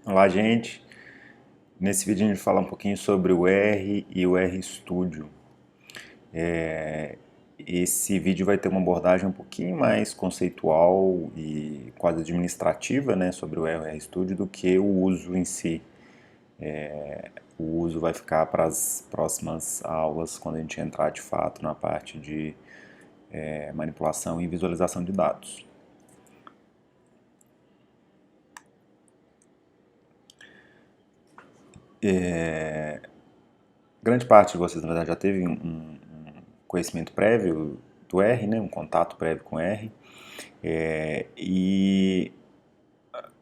Olá, gente. Nesse vídeo a gente vai falar um pouquinho sobre o R e o RStudio. Esse vídeo vai ter uma abordagem um pouquinho mais conceitual e quase administrativa, né, sobre o R e o RStudio do que o uso em si. O uso vai ficar para as próximas aulas, quando a gente entrar de fato na parte de manipulação e visualização de dados. Grande parte de vocês, na verdade, já teve um conhecimento prévio do R, né, um contato prévio com R. E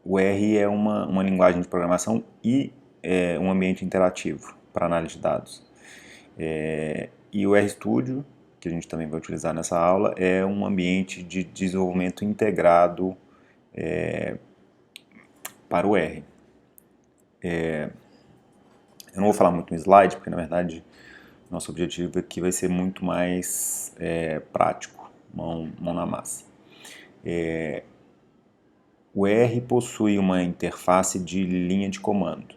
o R é uma linguagem de programação e um ambiente interativo para análise de dados. E o RStudio, que a gente também vai utilizar nessa aula, é um ambiente de desenvolvimento integrado para o R. Eu não vou falar muito no slide, porque na verdade nosso objetivo aqui vai ser muito mais prático, mão na massa. O R possui uma interface de linha de comando.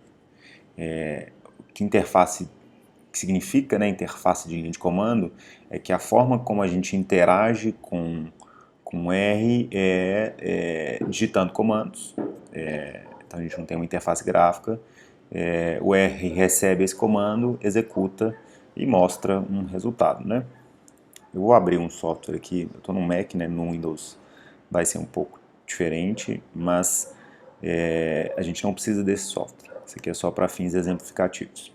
Que interface significa, né, interface de linha de comando, é que a forma como a gente interage com R é digitando comandos. Então a gente não tem uma interface gráfica. O R recebe esse comando, executa e mostra um resultado, né? Eu vou abrir um software aqui, eu estou no Mac, né, no Windows vai ser um pouco diferente, mas a gente não precisa desse software. Isso aqui é só para fins exemplificativos.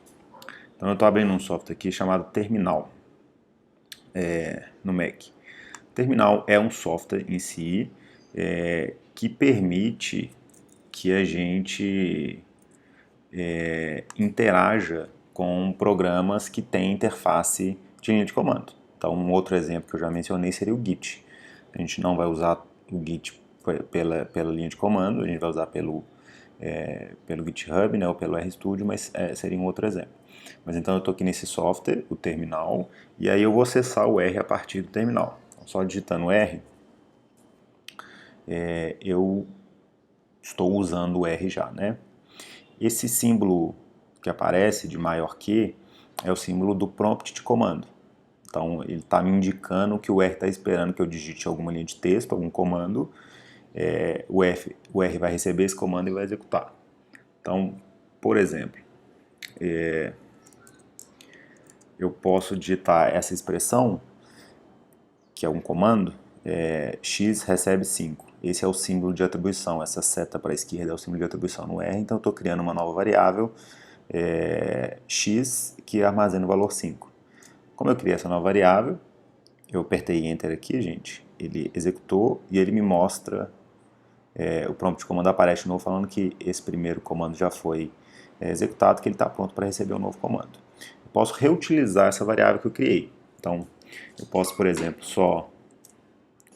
Então eu estou abrindo um software aqui chamado Terminal no Mac. Terminal é um software em si que permite que a gente interaja com programas que têm interface de linha de comando. Então, um outro exemplo que eu já mencionei seria o Git. A gente não vai usar o Git pela linha de comando, a gente vai usar pelo GitHub, né, ou pelo RStudio, mas seria um outro exemplo. Mas então eu estou aqui nesse software, o terminal, e aí eu vou acessar o R a partir do terminal. Então, só digitando R, eu estou usando o R já, né? Esse símbolo que aparece de maior que é o símbolo do prompt de comando. Então ele está me indicando que o R está esperando que eu digite alguma linha de texto, algum comando. O R vai receber esse comando e vai executar. Então, por exemplo, eu posso digitar essa expressão, que é um comando, x recebe 5. Esse é o símbolo de atribuição, essa seta para a esquerda é o símbolo de atribuição no R, então eu estou criando uma nova variável, x, que armazena o valor 5. Como eu criei essa nova variável, eu apertei Enter aqui, gente, ele executou e ele me mostra, o prompt de comando aparece de novo falando que esse primeiro comando já foi executado, que ele está pronto para receber um novo comando. Eu posso reutilizar essa variável que eu criei. Então, eu posso, por exemplo, só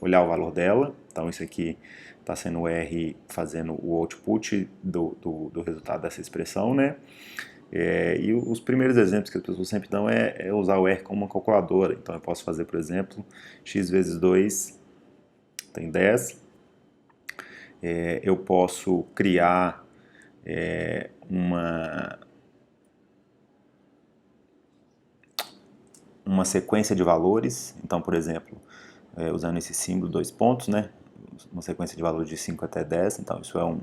olhar o valor dela. Então, isso aqui está sendo o R fazendo o output do resultado dessa expressão, né? E os primeiros exemplos que as pessoas sempre dão é usar o R como uma calculadora. Então eu posso fazer, por exemplo, x vezes 2 tem 10. Eu posso criar uma sequência de valores. Então, por exemplo, usando esse símbolo, 2 pontos, né? Uma sequência de valores de 5 até 10. Então isso é um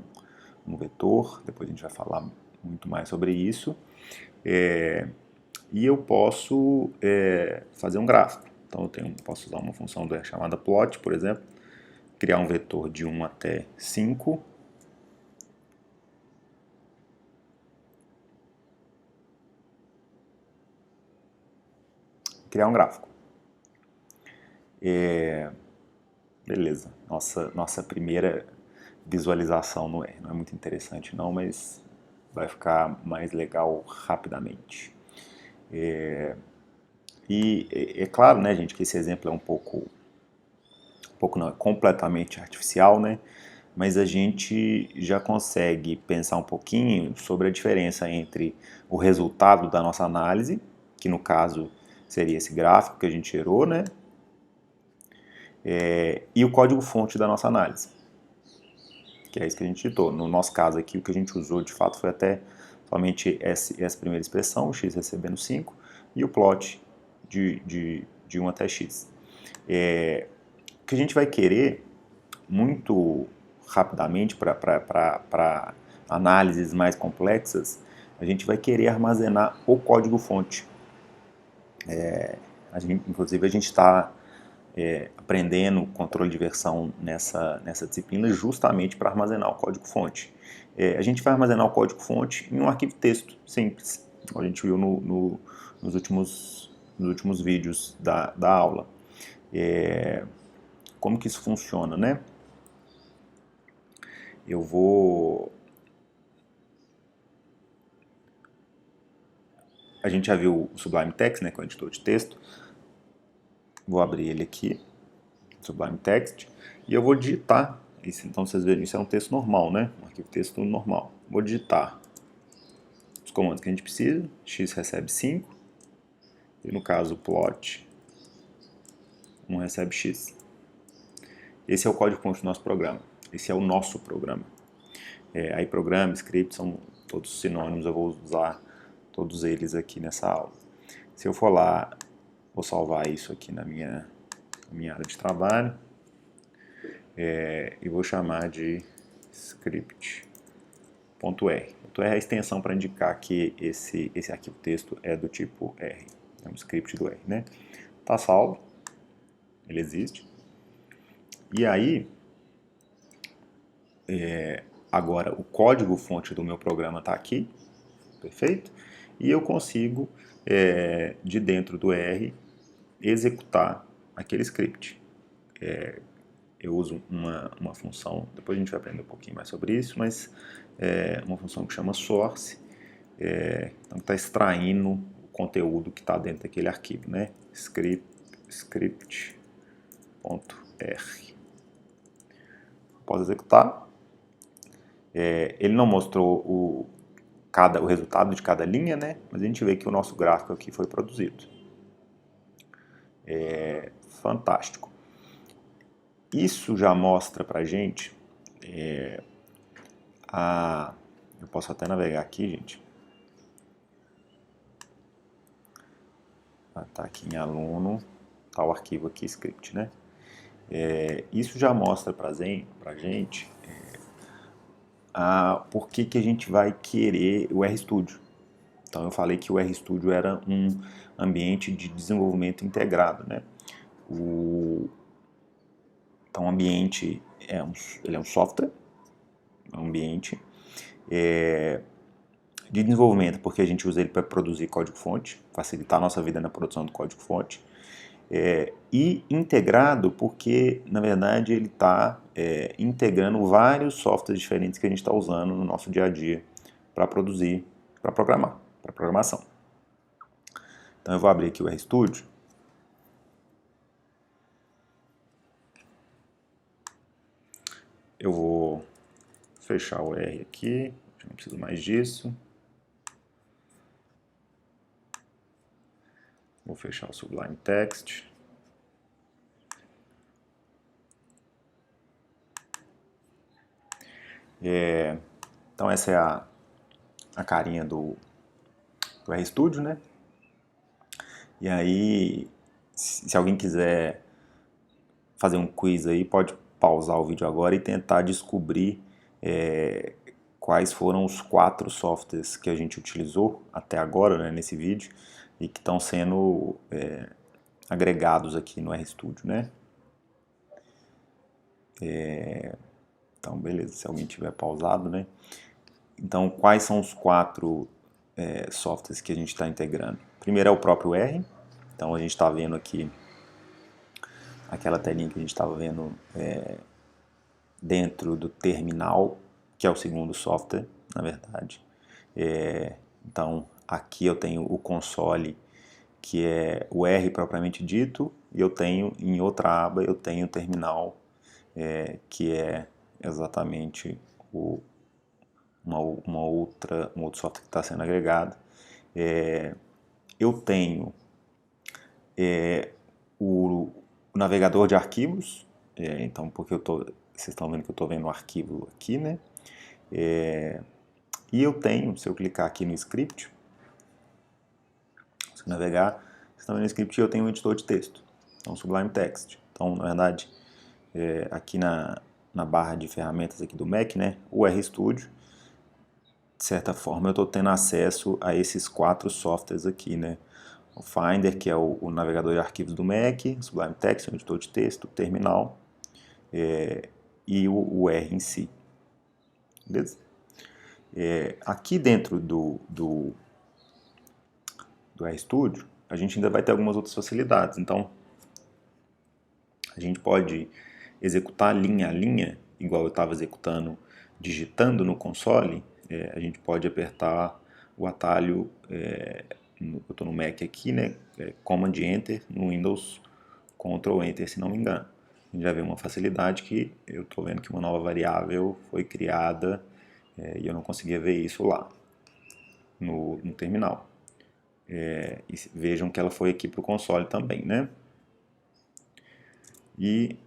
vetor. Depois a gente vai falar muito mais sobre isso. E eu posso fazer um gráfico. Então eu posso usar uma função do R chamada plot, por exemplo, criar um vetor de 1 até 5, criar um gráfico. Beleza, nossa primeira visualização no R. Não é muito interessante não, mas vai ficar mais legal rapidamente. E é claro, né, gente, que esse exemplo é um pouco não, é completamente artificial, né? Mas a gente já consegue pensar um pouquinho sobre a diferença entre o resultado da nossa análise, que no caso seria esse gráfico que a gente gerou, né? E o código-fonte da nossa análise. que é isso que a gente digitou. No nosso caso aqui, o que a gente usou de fato foi até somente essa primeira expressão, x recebendo 5, e o plot de 1 até x. O que a gente vai querer muito rapidamente para análises mais complexas, a gente vai querer armazenar o código-fonte. Inclusive a gente está aprendendo controle de versão nessa disciplina justamente para armazenar o código-fonte. A gente vai armazenar o código-fonte em um arquivo texto simples, como a gente viu nos últimos vídeos da aula. Como que isso funciona, né? A gente já viu o Sublime Text, né, que é o editor de texto. Vou abrir ele aqui, Sublime Text, e eu vou digitar. Então vocês veem, isso é um texto normal, né? Um arquivo texto normal. Vou digitar os comandos que a gente precisa. X recebe 5. E no caso, plot 1 recebe x. Esse é o código-fonte do nosso programa. Esse é o nosso programa. Aí programa, script são todos sinônimos, eu vou usar todos eles aqui nessa aula. Se eu for lá, vou salvar isso aqui na minha área de trabalho e vou chamar de script.r. .r é a extensão para indicar que esse arquivo texto é do tipo R, é um script do R, né? Tá salvo, ele existe. E aí, agora o código-fonte do meu programa está aqui, perfeito? E eu consigo, de dentro do R, executar aquele script. Eu uso uma função, depois a gente vai aprender um pouquinho mais sobre isso, mas uma função que chama source, então está extraindo o conteúdo que está dentro daquele arquivo, né? Script.r. Após executar, ele não mostrou o resultado de cada linha, né? Mas a gente vê que o nosso gráfico aqui foi produzido. Fantástico. Isso já mostra pra gente eu posso até navegar aqui, gente. Tá aqui em aluno, tá o arquivo aqui, script, né? Isso já mostra pra gente por que a gente vai querer o RStudio. Então eu falei que o RStudio era um ambiente de desenvolvimento integrado, né? Então o ambiente ele é um software, é um ambiente de desenvolvimento, porque a gente usa ele para produzir código-fonte, facilitar a nossa vida na produção do código-fonte, e integrado porque, na verdade, ele está integrando vários softwares diferentes que a gente está usando no nosso dia a dia para produzir, para programar, para programação. Então eu vou abrir aqui o RStudio. Eu vou fechar o R aqui, não preciso mais disso. Vou fechar o Sublime Text. Então essa é a carinha do RStudio, né? E aí, se alguém quiser fazer um quiz aí, pode pausar o vídeo agora e tentar descobrir quais foram os 4 softwares que a gente utilizou até agora, né, nesse vídeo, e que estão sendo agregados aqui no RStudio, né? Então, beleza, se alguém tiver pausado, né? Então, quais são os 4 softwares que a gente está integrando? Primeiro é o próprio R. Então, a gente está vendo aqui aquela telinha que a gente estava vendo dentro do terminal, que é o segundo software, na verdade. Então, aqui eu tenho o console, que é o R propriamente dito, e eu tenho, em outra aba, eu tenho o terminal, que é exatamente um outro software que está sendo agregado. Eu tenho o navegador de arquivos, então porque eu estou vocês estão vendo que eu estou vendo o arquivo aqui, né? E eu tenho, se eu clicar aqui no script, se eu navegar, vocês estão vendo no script, eu tenho um editor de texto, então Sublime Text. Então, na verdade, aqui na barra de ferramentas aqui do Mac, né, o RStudio, de certa forma eu estou tendo acesso a esses 4 softwares aqui, né? O Finder, que é o navegador de arquivos do Mac, o Sublime Text, o editor de texto, o terminal, e o R em si. Beleza? Aqui dentro do RStudio, a gente ainda vai ter algumas outras facilidades. Então, a gente pode executar linha a linha, igual eu estava executando, digitando no console. A gente pode apertar o atalho, eu estou no Mac aqui, né? Command Enter, no Windows Ctrl Enter, se não me engano. A gente já vê uma facilidade que eu estou vendo que uma nova variável foi criada e eu não conseguia ver isso lá no terminal. E vejam que ela foi aqui para o console também, né? E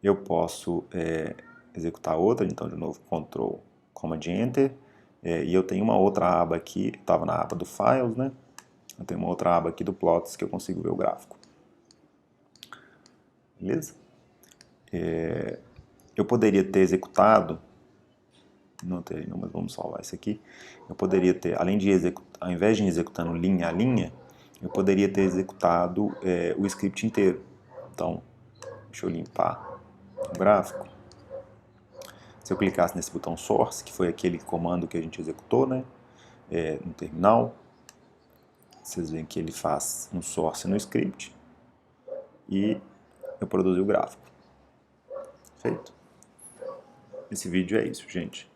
eu posso executar outra, então de novo Ctrl, Command Enter, e eu tenho uma outra aba aqui, estava na aba do Files, né? Eu tenho uma outra aba aqui do Plots que eu consigo ver o gráfico. Beleza? Eu poderia ter executado, não terei não, mas vamos salvar isso aqui. Eu poderia ter, além de executar, ao invés de ir executando linha a linha, eu poderia ter executado o script inteiro. Então, deixa eu limpar o gráfico. Se eu clicasse nesse botão Source, que foi aquele comando que a gente executou, né, no terminal, vocês veem que ele faz um source no script e eu produzi o gráfico. Feito. Esse vídeo é isso, gente.